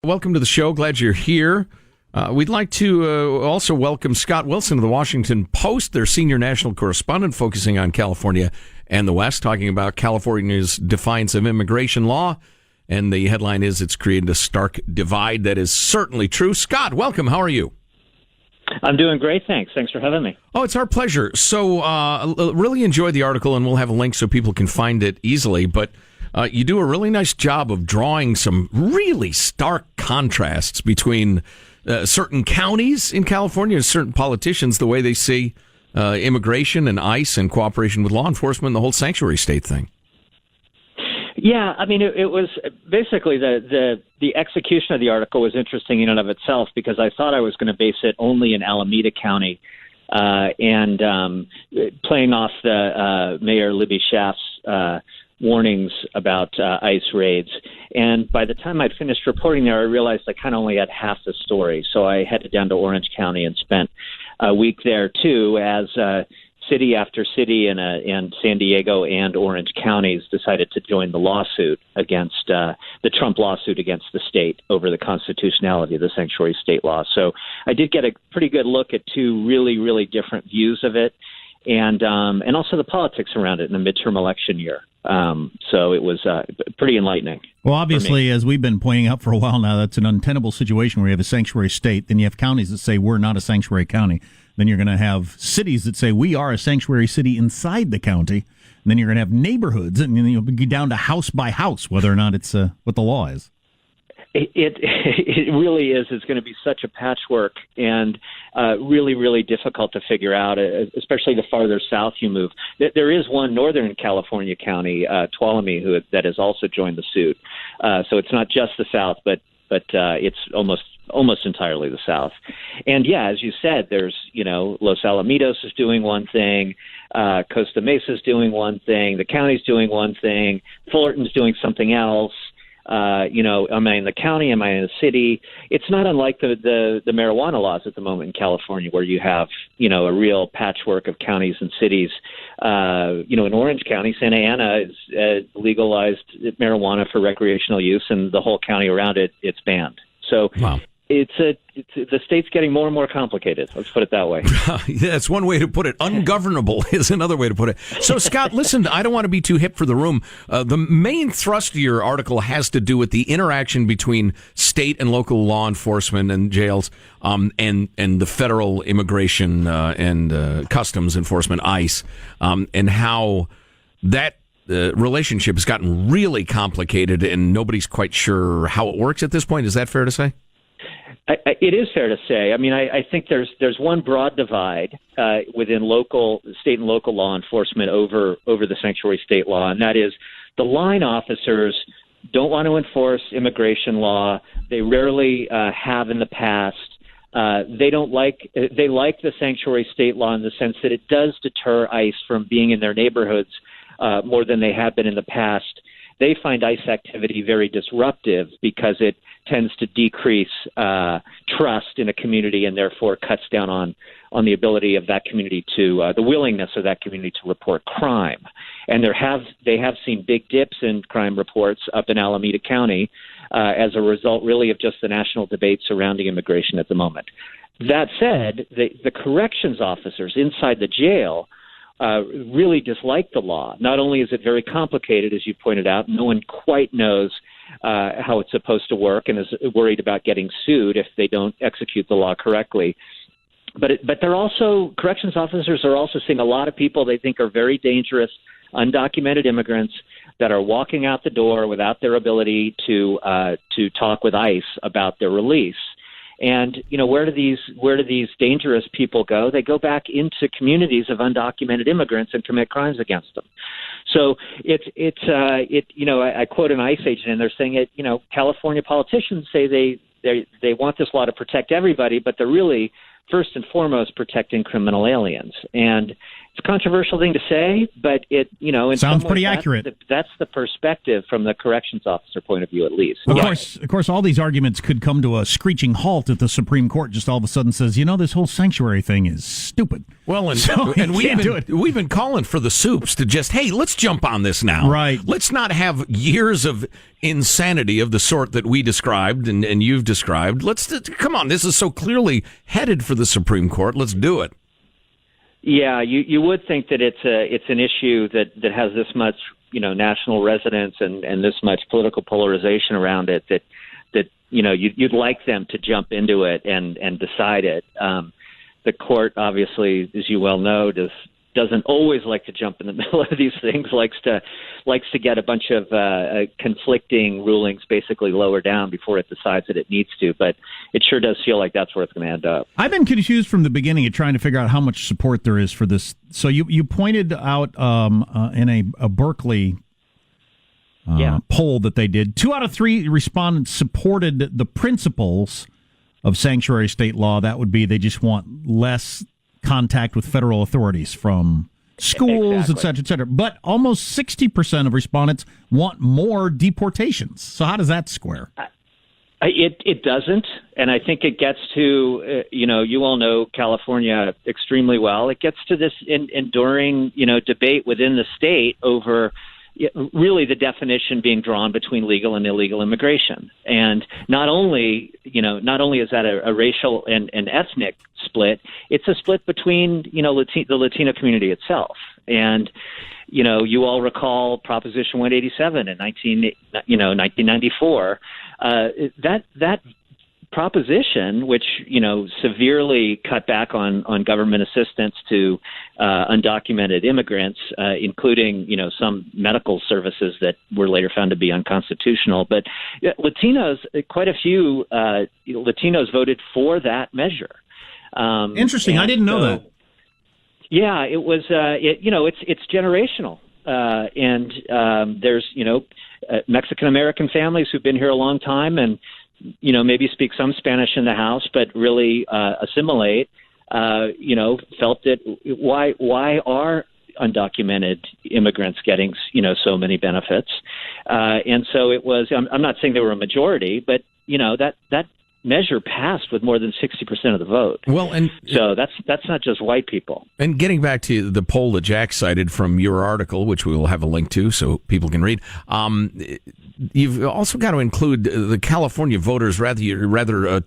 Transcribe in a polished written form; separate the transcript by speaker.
Speaker 1: welcome to the show. Glad you're here. We'd like to also welcome Scott Wilson of the Washington Post, their senior national correspondent focusing on California and the West, talking about California's defiance of immigration law. And the headline is, it's created a stark divide. That is certainly true. Scott, welcome. How are you?
Speaker 2: I'm doing great, thanks. Thanks for having me.
Speaker 1: Oh, it's our pleasure. So really enjoyed the article, and we'll have a link so people can find it easily. But you do a really nice job of drawing some really stark contrasts between certain counties in California and certain politicians, the way they see immigration and ICE and cooperation with law enforcement and the whole sanctuary state thing.
Speaker 2: Yeah, I mean, it was basically the execution of the article was interesting in and of itself, because I thought I was going to base it only in Alameda County and playing off the Mayor Libby Schaaf's warnings about ICE raids. And by the time I'd finished reporting there, I realized I kind of only had half the story. So I headed down to Orange County and spent a week there, too, as city after city and San Diego and Orange counties decided to join the lawsuit against the Trump lawsuit against the state over the constitutionality of the sanctuary state law. So I did get a pretty good look at two really, really different views of it, and also the politics around it in the midterm election year. So it was pretty enlightening.
Speaker 3: Well, obviously, as we've been pointing out for a while now, that's an untenable situation where you have a sanctuary state, then you have counties that say we're not a sanctuary county. Then you're going to have cities that say we are a sanctuary city inside the county. And then you're going to have neighborhoods, and you'll be down to house by house whether or not it's what the law is.
Speaker 2: It really is. It's going to be such a patchwork and really, really difficult to figure out, especially the farther south you move. There is one Northern California county, Tuolumne, that has also joined the suit. So it's not just the south, but it's almost entirely the south. And yeah, as you said, there's, Los Alamitos is doing one thing, Costa Mesa is doing one thing, the county's doing one thing, Fullerton's doing something else. Am I in the county? Am I in the city? It's not unlike the marijuana laws at the moment in California, where you have, a real patchwork of counties and cities. In Orange County, Santa Ana is legalized marijuana for recreational use, and the whole county around it's banned. So wow. The state's getting more and more complicated. Let's put it that way.
Speaker 1: That's one way to put it. Ungovernable is another way to put it. So, Scott, listen, I don't want to be too hip for the room. The main thrust of your article has to do with the interaction between state and local law enforcement and jails and the federal immigration and customs enforcement, ICE, and how that relationship has gotten really complicated and nobody's quite sure how it works at this point. Is that fair to say?
Speaker 2: It is fair to say. I mean, I think there's one broad divide within state and local law enforcement over the sanctuary state law, and that is the line officers don't want to enforce immigration law. They rarely have in the past. They like the sanctuary state law in the sense that it does deter ICE from being in their neighborhoods more than they have been in the past. They find ICE activity very disruptive because it tends to decrease trust in a community and therefore cuts down on the ability of that community to the willingness of that community to report crime. And they have seen big dips in crime reports up in Alameda County as a result really of just the national debate surrounding immigration at the moment. That said, the corrections officers inside the jail really dislike the law. Not only is it very complicated, as you pointed out, no one quite knows how it's supposed to work and is worried about getting sued if they don't execute the law correctly. But corrections officers are also seeing a lot of people they think are very dangerous, undocumented immigrants that are walking out the door without their ability to talk with ICE about their release. And, where do these dangerous people go? They go back into communities of undocumented immigrants and commit crimes against them. So I quote an ICE agent, and they're saying California politicians say they want this law to protect everybody, but they're really first and foremost protecting criminal aliens. And it's a controversial thing to say, but it, in
Speaker 3: sounds
Speaker 2: some
Speaker 3: pretty
Speaker 2: ways,
Speaker 3: accurate.
Speaker 2: That's the perspective from the corrections officer point of view, at least.
Speaker 3: Of course, all these arguments could come to a screeching halt if the Supreme Court just all of a sudden says, this whole sanctuary thing is stupid.
Speaker 1: Well,
Speaker 3: and
Speaker 1: we've been calling for the soups to just, hey, let's jump on this now.
Speaker 3: Right.
Speaker 1: Let's not have years of insanity of the sort that we described and you've described. Come on, this is so clearly headed for the Supreme Court. Let's do it.
Speaker 2: Yeah, you would think that it's an issue that has this much national resonance and this much political polarization around it that you'd like them to jump into it and decide it. The court, obviously, as you well know, doesn't always like to jump in the middle of these things. Likes to get a bunch of conflicting rulings basically lower down before it decides that it needs to. But it sure does feel like that's where it's going to end up.
Speaker 3: I've been confused from the beginning of trying to figure out how much support there is for this. So you pointed out in a Berkeley poll that they did, 2 out of 3 respondents supported the principles of sanctuary state law. That would be they just want less contact with federal authorities from schools, et cetera. But almost 60% of respondents want more deportations. So how does that square?
Speaker 2: It doesn't, and I think it gets to, you all know California extremely well. It gets to this enduring, debate within the state over really the definition being drawn between legal and illegal immigration. And not only is that a racial and ethnic split, it's a split between, the Latino community itself. And, you all recall Proposition 187 in 1994. That proposition, which severely cut back on government assistance to undocumented immigrants, including some medical services that were later found to be unconstitutional. But Latinos, quite a few Latinos voted for that measure.
Speaker 3: Interesting. I didn't know that.
Speaker 2: Yeah, it was. It's generational, and there's Mexican American families who've been here a long time and maybe speak some Spanish in the house, but really assimilate. Felt that why are undocumented immigrants getting so many benefits, and so it was. I'm not saying they were a majority, but that measure passed with more than 60% of the vote. Well, and so that's not just white people.
Speaker 1: And getting back to the poll that Jack cited from your article, which we will have a link to so people can read, you've also got to include the California voters rather